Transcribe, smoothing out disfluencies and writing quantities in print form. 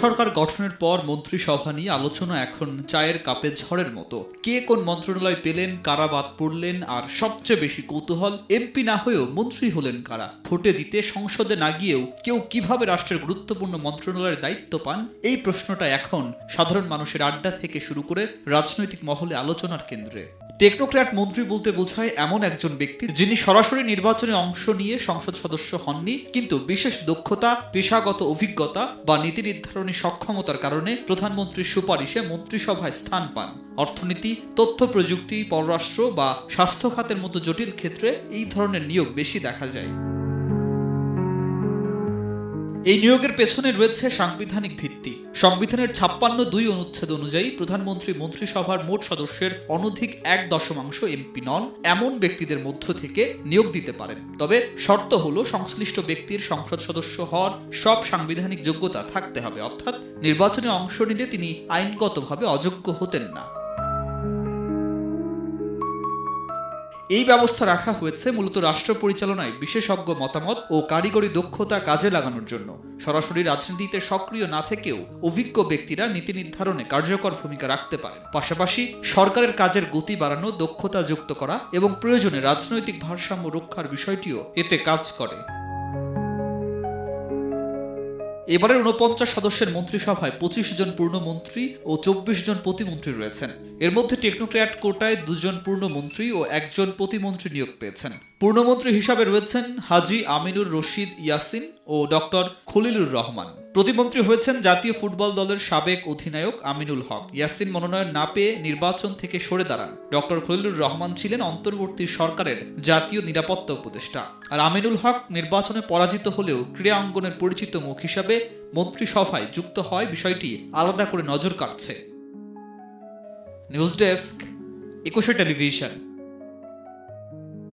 সরকার গঠনের পর মন্ত্রিসভা নিয়ে আলোচনা এখন চায়ের কাপে ঝড়ের মতো। কে কোন মন্ত্রণালয় পেলেন, কারা বাদ পড়লেন, আর সবচেয়ে বেশি কৌতূহল এমপি না হয়েও মন্ত্রী হলেন কারা। ভোটে জিতে সংসদে না গিয়েও কেউ কিভাবে রাষ্ট্রের গুরুত্বপূর্ণ মন্ত্রণালয়ের দায়িত্ব পান, এই প্রশ্নটা এখন সাধারণ মানুষের আড্ডা থেকে শুরু করে রাজনৈতিক মহলে আলোচনার কেন্দ্রে। টেকনোক্র্যাট মন্ত্রী বলতে বোঝায় এমন একজন ব্যক্তি যিনি সরাসরি নির্বাচনে অংশ নিয়ে সংসদ সদস্য হননি, কিন্তু বিশেষ দক্ষতা, পেশাগত অভিজ্ঞতা বা নীতি নির্ধারণী সক্ষমতার কারণে প্রধানমন্ত্রীর সুপারিশে মন্ত্রিসভায় স্থান পান। অর্থনীতি, তথ্য প্রযুক্তি, পররাষ্ট্র বা স্বাস্থ্য খাতের মতো জটিল ক্ষেত্রে এই ধরনের নিয়োগ বেশি দেখা যায়। এই নিয়োগের পেছনে রয়েছে সাংবিধানিক ভিত্তি। সংবিধানের 56(2) অনুচ্ছেদ অনুযায়ী প্রধানমন্ত্রী মন্ত্রিসভার মোট সদস্যের অনধিক 1/10 এমপি নন এমন ব্যক্তিদের মধ্য থেকে নিয়োগ দিতে পারেন। তবে শর্ত হলো সংশ্লিষ্ট ব্যক্তির সংসদ সদস্য হওয়ার সব সাংবিধানিক যোগ্যতা থাকতে হবে, অর্থাৎ নির্বাচনে অংশ নিলে তিনি আইনগতভাবে অযোগ্য হতেন না। এই ব্যবস্থা রাখা হয়েছে মূলত রাষ্ট্র পরিচালনায় বিশেষজ্ঞ মতামত ও কারিগরি দক্ষতা কাজে লাগানোর জন্য। সরাসরি রাজনীতিতে সক্রিয় না থেকেও অভিজ্ঞ ব্যক্তিরা নীতি নির্ধারণে কার্যকর ভূমিকা রাখতে পারেন। পাশাপাশি সরকারের কাজের গতি বাড়ানো, দক্ষতা যুক্ত করা এবং প্রয়োজনে রাজনৈতিক ভারসাম্য রক্ষার বিষয়টিও এতে কাজ করে। এবারের 49 সদস্যের মন্ত্রিসভায় 25 জন পূর্ণমন্ত্রী ও 24 জন প্রতিমন্ত্রী রয়েছেন। এর মধ্যে টেকনোক্র্যাট কোটায় 2 জন পূর্ণমন্ত্রী ও 1 জন প্রতিমন্ত্রী নিয়োগ পেয়েছেন। পূর্ণমন্ত্রী হিসাবে রয়েছেন হাজী আমিনুর রশিদ ইয়াসিন ও ডক্টর খলিলুর রহমান। প্রতিমন্ত্রী হয়েছেন জাতীয় ফুটবল দলের সাবেক অধিনায়ক আমিনুল হক। ইয়াসিন মনোনয়ন না পেয়ে নির্বাচন থেকে সরে দাঁড়ান। ডক্টর খলিলুর রহমান ছিলেন অন্তর্বর্তী সরকারের জাতীয় নিরাপত্তা উপদেষ্টা। আর আমিনুল হক নির্বাচনে পরাজিত হলেও ক্রীড়া অঙ্গনের পরিচিত মুখ হিসাবে মন্ত্রিসভায় যুক্ত হয় বিষয়টি আলাদা করে নজর কাড়ছে। News desk, 21 television.